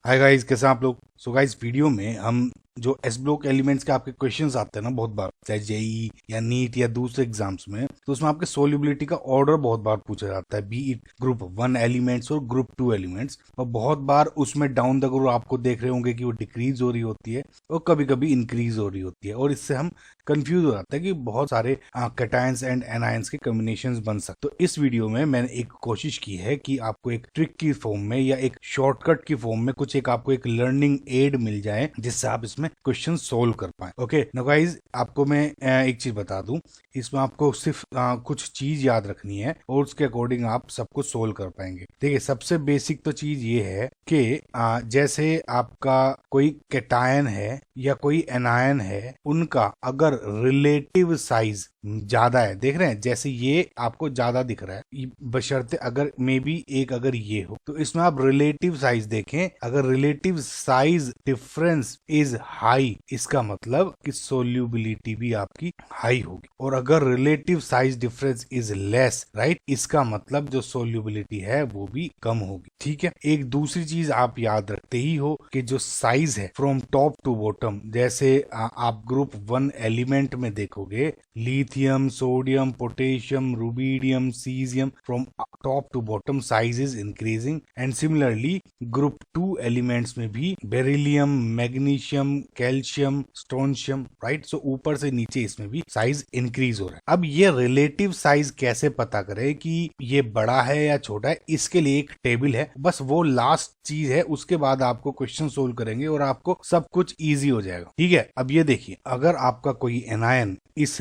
Hi guys, कैसे हैं आप लोग। सो गाइस, वीडियो में हम जो एस ब्लॉक एलिमेंट्स के आपके क्वेश्चंस आते हैं ना बहुत बार, चाहे जेई या नीट या दूसरे एग्जाम्स में, तो उसमें आपके सोल्यूबिलिटी का ऑर्डर बहुत बार पूछा जाता है, बी इट ग्रुप 1 एलिमेंट्स और ग्रुप 2 एलिमेंट्स। और बहुत बार उसमें डाउन द ग्रुप आपको देख रहे होंगे कि वो डिक्रीज हो रही होती है और कभी कभी इंक्रीज हो रही होती है, और इससे हम कंफ्यूज हो जाता है कि बहुत सारे कैटायंस एंड एनायंस के कॉम्बिनेशंस बन सकते। तो इस वीडियो में मैंने एक कोशिश की है कि आपको एक ट्रिक की फॉर्म में या एक शॉर्टकट की फॉर्म में कुछ एक आपको एक लर्निंग एड मिल जाए जिससे आप इसमें क्वेश्चन सोल्व कर पाए। ओके नो गाइस, आपको मैं एक चीज बता दूं, इसमें आपको सिर्फ कुछ चीज याद रखनी है और उसके अकॉर्डिंग आप सब कुछ सोल्व कर पाएंगे। देखिए, सबसे बेसिक तो चीज ये है कि जैसे आपका कोई कैटायन है या कोई एनायन है, उनका अगर रिलेटिव साइज ज्यादा है, देख रहे हैं जैसे ये आपको ज्यादा दिख रहा है, बशर्ते अगर मे बी एक अगर ये हो, तो इसमें आप रिलेटिव साइज देखें। अगर relative size difference is high, इसका मतलब कि सोल्यूबिलिटी भी आपकी हाई होगी। और अगर relative size difference is less, right, इसका मतलब जो सोल्यूबिलिटी है वो भी कम होगी। ठीक है। एक दूसरी चीज आप याद रखते ही हो कि जो साइज है फ्रॉम टॉप टू बॉटम, जैसे आप ग्रुप 1 एलिमेंट में देखोगे, lithium, sodium, potassium, rubidium, caesium, from top to bottom size is increasing. And similarly group 2 elements में भी beryllium, magnesium, calcium, strontium, right. So ऊपर से नीचे इसमें भी साइज इंक्रीज हो रहा है। अब ये रिलेटिव साइज कैसे पता करें कि ये बड़ा है या छोटा है, इसके लिए एक टेबल है, बस वो लास्ट चीज है। उसके बाद आपको क्वेश्चन सोल्व करेंगे और आपको सब कुछ इजी हो जाएगा। ठीक है। अब ये देखिए, अगर आपका कोई एनायन इस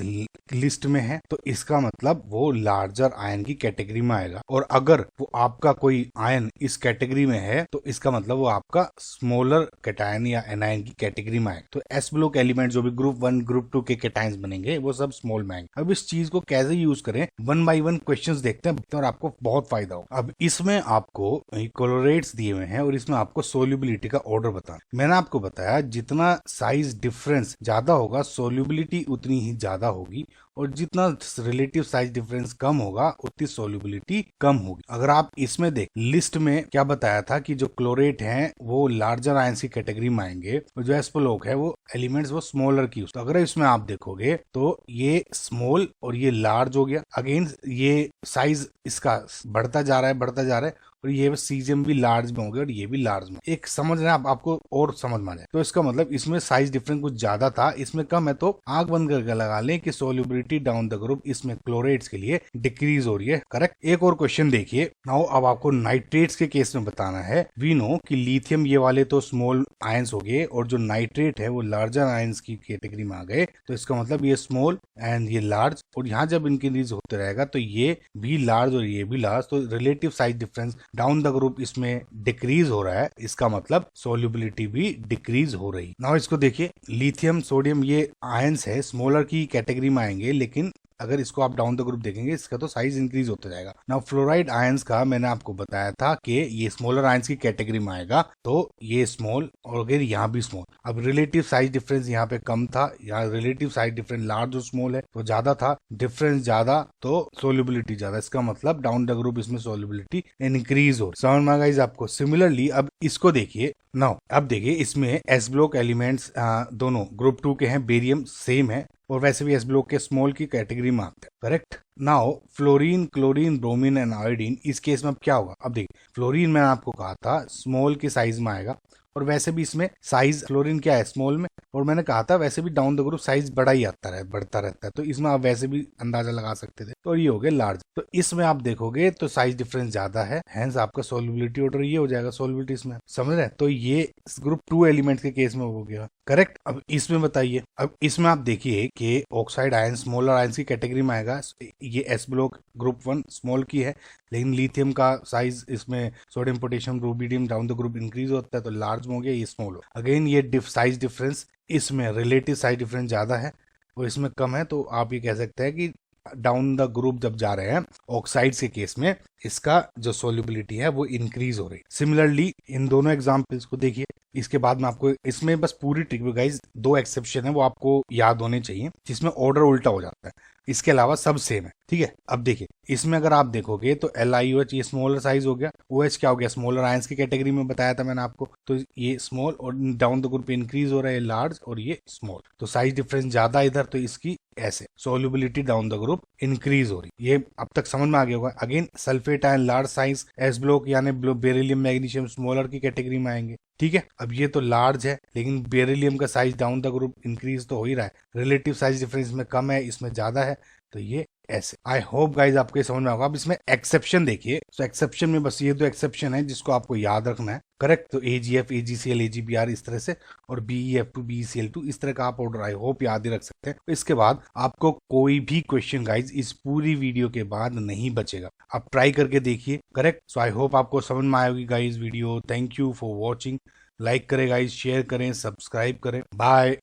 लिस्ट में है तो इसका मतलब वो लार्जर आयन की कैटेगरी में आएगा, और अगर वो आपका कोई आयन इस कैटेगरी में है तो इसका मतलब वो आपका स्मॉलर कैटायन या एनायन की कैटेगरी में आएगा। तो एस ब्लॉक एलिमेंट जो भी ग्रुप 1 ग्रुप 2 के कैटायंस बनेंगे वो सब स्मॉल में आएंगे। अब इस चीज को कैसे यूज करें, वन बाय वन क्वेश्चंस देखते हैं और आपको बहुत फायदा होगा। अब इसमें आपको क्लोरेट्स दिए हुए हैं और इसमें आपको सोल्यूबिलिटी का ऑर्डर बताना। मैंने आपको बताया जितना साइज डिफरेंस ज्यादा होगा सोल्यूबिलिटी उतनी ही ज्यादा होगी, और जितना रिलेटिव साइज डिफरेंस कम होगा उतनी सोल्यूबिलिटी कम होगी। अगर आप इसमें देख, लिस्ट में क्या बताया था कि जो क्लोरेट हैं वो लार्जर आयंस की कैटेगरी में आएंगे और जो एस ब्लॉक है वो एलिमेंट्स वो स्मॉलर की। तो अगर इसमें आप देखोगे तो ये स्मॉल और ये लार्ज हो गया, अगेन ये साइज इसका बढ़ता जा रहा है बढ़ता जा रहा है, और ये सीजियम भी लार्ज में हो गया और ये भी लार्ज में। एक समझ रहे हैं आपको और समझ में आ जाए, तो इसका मतलब इसमें साइज डिफरेंस कुछ ज्यादा था, इसमें कम है, तो आंख बंद करके लगा लें कि सोल्यूबिलिटी डाउन द ग्रुप इसमें क्लोरेट्स के लिए डिक्रीज हो रही है। करेक्ट। एक और क्वेश्चन देखिए नाउ, अब आपको नाइट्रेट्स के केस में बताना है। वी नो कि लिथियम ये वाले तो स्मॉल आयंस हो गए और जो नाइट्रेट है वो लार्जर आयंस की कैटेगरी में आ गए, तो इसका मतलब ये स्मॉल एंड ये लार्ज, और यहाँ जब इंक्रीज होते रहेगा तो ये भी लार्ज और ये भी लार्ज, तो relative size difference down the group इसमें डिक्रीज हो रहा है, इसका मतलब सोल्यूबिलिटी भी डिक्रीज हो रही। नाउ इसको देखिए, लिथियम, सोडियम ये आयंस है, स्मॉलर की कैटेगरी में आएंगे, लेकिन अगर इसको आप डाउन द ग्रुप देखेंगे इसका तो साइज इंक्रीज होता जाएगा। नाउ फ्लोराइड आयंस का मैंने आपको बताया था कि ये स्मॉलर आयंस की कैटेगरी में आएगा, तो ये स्मॉल और अगर यहाँ भी स्मॉल। अब रिलेटिव साइज डिफरेंस यहाँ पे कम था, यहाँ रिलेटिव साइज डिफरेंस लार्ज और स्मॉल है तो ज्यादा था, डिफरेंस ज्यादा तो सोल्यूबिलिटी ज्यादा, इसका मतलब डाउन द ग्रुप इसमें सोल्यूबिलिटी इंक्रीज हो। समझ में गाइस आपको। सिमिलरली अब इसको देखिए नाउ, अब देखिए इसमें एस ब्लॉक एलिमेंट्स दोनों ग्रुप 2 के हैं, बेरियम सेम है, और वैसे भी एस ब्लॉक के स्मॉल की कैटेगरी में आते हैं। Correct. Now fluorine, chlorine, bromine and iodine, इस केस में अब क्या होगा। अब देखिए, फ्लोरीन मैंने आपको कहा था स्मॉल के साइज में आएगा, और वैसे भी इसमें साइज फ्लोरीन क्या है स्मॉल में, और मैंने कहा था वैसे भी डाउन द ग्रुप साइज बड़ा ही आता है, बढ़ता रहता है, तो इसमें आप वैसे भी अंदाजा लगा सकते थे, तो ये हो गया लार्ज। तो इसमें आप देखोगे तो साइज डिफरेंस ज्यादा है, हेंस आपका सोल्यूबिलिटी ऑर्डर ये हो जाएगा सोल्यूबिलिटी इसमें। समझ रहे हैं। तो ये ग्रुप 2 एलिमेंट्स के केस में हो गया। करेक्ट। अब इसमें बताइए, अब इसमें आप देखिए कि ऑक्साइड आयन स्मॉलर आयंस की कैटेगरी में आएगा, ये एस ब्लॉक ग्रुप 1 स्मॉल की है, लेकिन लिथियम का साइज इसमें sodium, potassium, rubidium down the group increase होता है, तो लार्ज में हो गया, ये स्मॉल हो। अगेन ये साइज डिफरेंस इसमें रिलेटिव साइज डिफरेंस ज्यादा है और इसमें कम है, तो आप ये कह सकते हैं कि डाउन द ग्रुप जब जा रहे हैं ऑक्साइड्स के केस में, इसका जो सोल्यूबिलिटी है वो इंक्रीज हो रही है। सिमिलरली इन दोनों एग्जांपल्स को देखिए। इसके बाद में आपको इसमें बस पूरी ट्रिक में गाइज 2 एक्सेप्शन है वो आपको याद होने चाहिए, जिसमें ऑर्डर उल्टा हो जाता है। इसके अलावा सब सेम है, ठीक है। अब देखिए इसमें अगर आप देखोगे तो LiOH ये स्मॉलर साइज हो गया, OH क्या हो गया, स्मॉलर आयंस की कैटेगरी में बताया था मैंने आपको। तो ये स्मॉल और डाउन द ग्रुप इंक्रीज हो रहा है, लार्ज और ये स्मॉल, तो साइज डिफरेंस ज्यादा इधर, तो इसकी ऐसे solubility down the group increase हो रही। ये अब तक समझ में आ गया होगा। Again sulphate ion large size S block यानी बेरिलियम मैग्नीशियम स्मॉलर की कैटेगरी में आएंगे, ठीक है। अब ये तो लार्ज है, लेकिन बेरिलियम का size down the group increase तो हो ही रहा है, रिलेटिव साइज डिफरेंस में कम है, इसमें ज्यादा है, तो ये ऐसे। आई होप गाइज आपके समझ में होगा। अब इसमें एक्सेप्शन देखिए, तो एक्सेप्शन में बस ये 2 एक्सेप्शन है जिसको आपको याद रखना है, करेक्ट। तो AgF, AgCl, AgBr इस तरह से, और BeF2, BeCl2 इस तरह का आप ऑर्डर आई होप याद ही रख सकते हैं। इसके बाद आपको कोई भी क्वेश्चन गाइज इस पूरी वीडियो के बाद नहीं बचेगा, आप ट्राई करके देखिए, करेक्ट। सो आई होप आपको समझ में आएगी guys video. Thank you for watching. Like करें गाइज, शेयर करें, सब्सक्राइब करें, बाय।